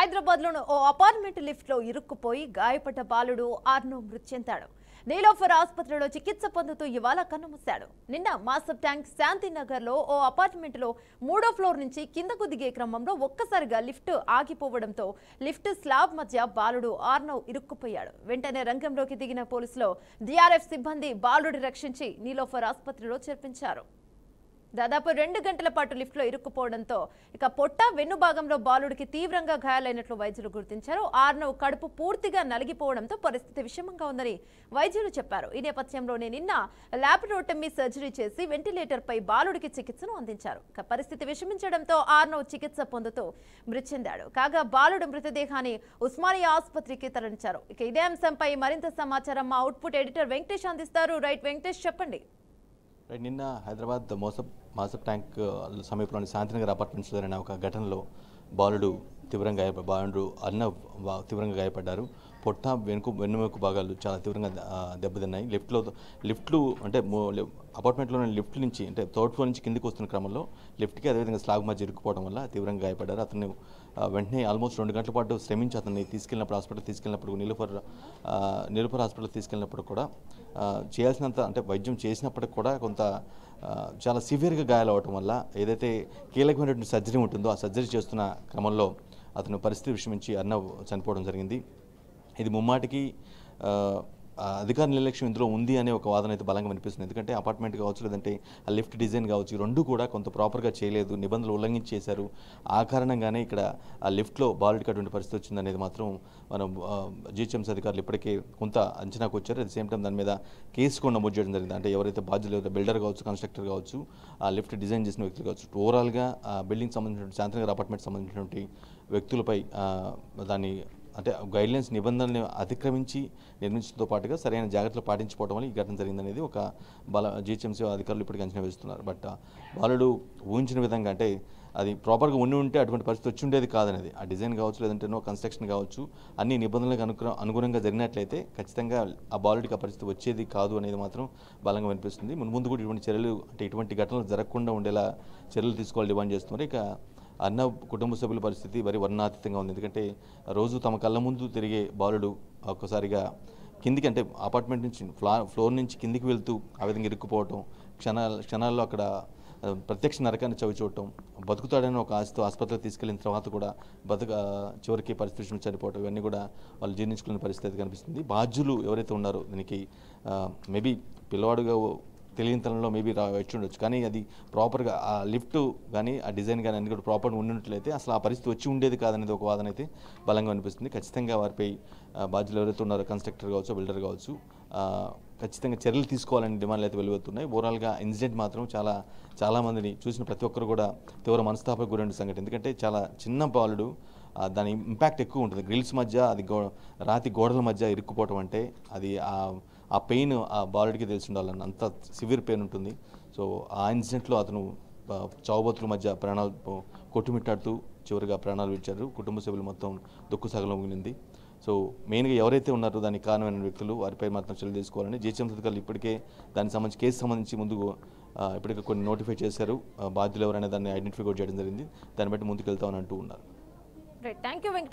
హైదరాబాద్లోని ఓ అపార్ట్మెంట్ లిఫ్ట్లో ఇరుక్కుపోయి గాయపడ్డ బాలుడు ఆర్నవ్ మృతి చెందాడు. నీలోఫర్ ఆసుపత్రిలో చికిత్స పొందుతూ ఇవాళ కన్నుమూశాడు. నిన్న మాసబ్ ట్యాంక్ శాంతినగర్లో ఓ అపార్ట్మెంట్లో 3వ ఫ్లోర్ నుంచి కిందకు దిగే క్రమంలో ఒక్కసారిగా లిఫ్ట్ ఆగిపోవడంతో లిఫ్ట్ స్లాబ్ మధ్య బాలుడు ఆర్నవ్ ఇరుక్కుపోయాడు. వెంటనే రంగంలోకి దిగిన పోలీసులు డిఆర్ఎఫ్ సిబ్బంది బాలుడి రక్షించి నీలోఫర్ ఆసుపత్రిలో చేర్పించారు. దాదాపు 2 గంటల పాటు లిఫ్ట్లో ఇరుక్కుపోవడంతో ఇక పొట్ట వెన్నుభాగంలో బాలుడికి తీవ్రంగా గాయాలైనట్లు వైద్యులు గుర్తించారు. ఆర్నవ్ కడుపు పూర్తిగా నలిగిపోవడంతో పరిస్థితి విషమంగా ఉందని వైద్యులు చెప్పారు. ఈ నేపథ్యంలోనే నిన్న ల్యాప్రోటమీ సర్జరీ చేసి వెంటిలేటర్పై బాలుడికి చికిత్సను అందించారు. ఇక పరిస్థితి విషమించడంతో ఆర్నవ్ చికిత్స పొందుతూ మృతి చెందాడు. కాగా బాలుడు మృతదేహాన్ని ఉస్మానియా ఆసుపత్రికి తరలించారు. ఇక ఇదే అంశంపై మరింత సమాచారం మా అవుట్పుట్ ఎడిటర్ వెంకటేష్ అందిస్తారు. రైట్ వెంకటేష్, చెప్పండి. నిన్న హైదరాబాద్ మాసబ్ ట్యాంక్ సమీపంలోని శాంతినగర్ అపార్ట్మెంట్స్లో జరిగిన ఒక ఘటనలో బాలుడు తీవ్రంగా గాయపడ్డారు. పొట్ట వెన్నుముక భాగాలు చాలా తీవ్రంగా దెబ్బతిన్నాయి. లిఫ్ట్లు అంటే అపార్ట్మెంట్లోని లిఫ్ట్ నుంచి అంటే 3rd ఫ్లోర్ నుంచి కిందికి వస్తున్న క్రమంలో లిఫ్ట్కి అదేవిధంగా స్లాగ్ మధ్య ఇరుక్కుపోవడం వల్ల తీవ్రంగా గాయపడ్డారు. అతను వెంటనే ఆల్మోస్ట్ 2 గంటల పాటు శ్రమించి అతన్ని హాస్పిటల్ తీసుకెళ్ళినప్పుడు నీలోఫర్ హాస్పిటల్ తీసుకెళ్ళినప్పుడు కూడా చేయాల్సినంత అంటే వైద్యం చేసినప్పటికి కూడా కొంత చాలా సివియర్గా గాయాలు అవటం వల్ల ఏదైతే కీలకమైనటువంటి సర్జరీ ఉంటుందో ఆ సర్జరీ చేస్తున్న క్రమంలో అతను పరిస్థితి విషమించి అర్నవ్ చనిపోవడం జరిగింది. ఇది ముమ్మాటికి అధికార నిర్లక్ష్యం ఇందులో ఉంది అనే ఒక వాదన అయితే బలంగా వినిపిస్తుంది. ఎందుకంటే అపార్ట్మెంట్ కావచ్చు, లేదంటే ఆ లిఫ్ట్ డిజైన్ కావచ్చు, ఈ రెండు కూడా కొంత ప్రాపర్గా చేయలేదు, నిబంధనలు ఉల్లంఘించి చేశారు. ఆ కారణంగానే ఇక్కడ ఆ లిఫ్ట్లో బాలుడికి అటువంటి పరిస్థితి వచ్చిందనేది మాత్రం మనం జిహెచ్ఎంసీ అధికారులు ఇప్పటికే కొంత అంచనాకు వచ్చారు. అట్ ది సేమ్ టైం దాని మీద కేసు కూడా నమోదు చేయడం జరిగింది. అంటే ఎవరైతే బాధ్యులు బిల్డర్ కావచ్చు, కన్స్ట్రక్టర్ కావచ్చు, ఆ లిఫ్ట్ డిజైన్ చేసిన వ్యక్తులు కావచ్చు, ఓవరాల్గా ఆ బిల్డింగ్ సంబంధించినటువంటి శాంతినగర్ అపార్ట్మెంట్ సంబంధించినటువంటి వ్యక్తులపై దాన్ని అంటే గైడ్లైన్స్ నిబంధనలను అతిక్రమించి నిర్మించడంతో పాటుగా సరైన జాగ్రత్తలు పాటించుకోవడం వల్ల ఈ ఘటన జరిగిందనేది ఒక జిహెచ్ఎంసీ అధికారులు ఇప్పటికీ అంచనా వేస్తున్నారు. బట్ బాలుడు ఊహించిన విధంగా అంటే అది ప్రాపర్గా ఉంటే అటువంటి పరిస్థితి వచ్చి ఉండేది కాదనేది, ఆ డిజైన్ కావచ్చు, లేదంటే కన్స్ట్రక్షన్ కావచ్చు, అన్ని నిబంధనలకు అనుగుణంగా జరిగినట్లయితే ఖచ్చితంగా ఆ బాలుడికి ఆ పరిస్థితి వచ్చేది కాదు అనేది మాత్రం బలంగా వినిపిస్తుంది. ముందు కూడా ఇటువంటి చర్యలు అంటే ఇటువంటి ఘటనలు జరగకుండా ఉండేలా చర్యలు తీసుకోవాలని డిమాండ్ చేస్తున్నారు. ఇక అర్నవ్ కుటుంబ సభ్యుల పరిస్థితి మరి వర్ణాతీతంగా ఉంది. ఎందుకంటే రోజు తమ కళ్ళ ముందు తిరిగే బాలుడు ఒక్కసారిగా కిందికి అంటే అపార్ట్మెంట్ నుంచి ఫ్లోర్ నుంచి కిందికి వెళ్తూ ఆ విధంగా ఇరుక్కుపోవటం, క్షణాల్లో అక్కడ ప్రత్యక్ష నరకాన్ని చవిచూడటం, బతుకుతాడని ఒక ఆశతో ఆసుపత్రికి తీసుకెళ్లిన తర్వాత కూడా చివరికి పరిస్థితి చనిపోవటం, ఇవన్నీ కూడా వాళ్ళు జీర్ణించుకునే పరిస్థితి కనిపిస్తుంది. బాధ్యులు ఎవరైతే ఉన్నారో దీనికి మేబీ పిల్లవాడుగా తెలియనితనంలో మేబీ వచ్చి ఉండొచ్చు, కానీ అది ప్రాపర్గా ఆ లిఫ్ట్ కానీ ఆ డిజైన్ కానీ అన్ని కూడా ప్రాపర్గా ఉండినట్లయితే అసలు ఆ పరిస్థితి వచ్చి ఉండేది కాదనేది ఒక వాదన అయితే బలంగా అనిపిస్తుంది. ఖచ్చితంగా వారిపై బాధ్యులు ఎవరైతే ఉన్నారో కన్స్ట్రక్టర్ కావచ్చు, బిల్డర్ కావచ్చు, ఖచ్చితంగా చర్యలు తీసుకోవాలని డిమాండ్లు అయితే వెలువడుతున్నాయి. ఓవరాల్గా ఇన్సిడెంట్ మాత్రం చాలామందిని చూసిన ప్రతి ఒక్కరు కూడా తీవ్ర మనస్తాపకు గురైన సంఘటన. ఎందుకంటే చాలా చిన్న బాలుడు, దాని ఇంపాక్ట్ ఎక్కువ ఉంటుంది. గ్రిల్స్ మధ్య అది రాతి గోడల మధ్య ఇరుక్కుపోవటం అంటే అది ఆ పెయిన్ ఆ బాలుడికి తెలిసి ఉండాలని అంత సివియర్ పెయిన్ ఉంటుంది. సో ఆ ఇన్సిడెంట్లో అతను చావుబతుల మధ్య ప్రాణాలు కొట్టుమిట్టాడుతూ చివరిగా ప్రాణాలు విడిచారు. కుటుంబ సభ్యులు మొత్తం దుఃఖసాగరం ముగిలింది. సో మెయిన్గా ఎవరైతే ఉన్నారో దానికి కారణమైన వ్యక్తులు వారిపై మాత్రం చర్యలు తీసుకోవాలని జిహెచ్ఎంసీ అధికారులు ఇప్పటికే దానికి సంబంధించి కేసు సంబంధించి ముందుకు ఇప్పటికే కొన్ని నోటిఫై చేశారు. బాధ్యులు ఎవరైనా దాన్ని ఐడెంటిఫై చేయడం జరిగింది. దాన్ని బట్టి ముందుకు వెళ్తామని అంటూ ఉన్నారు. Thank you Venkatesh.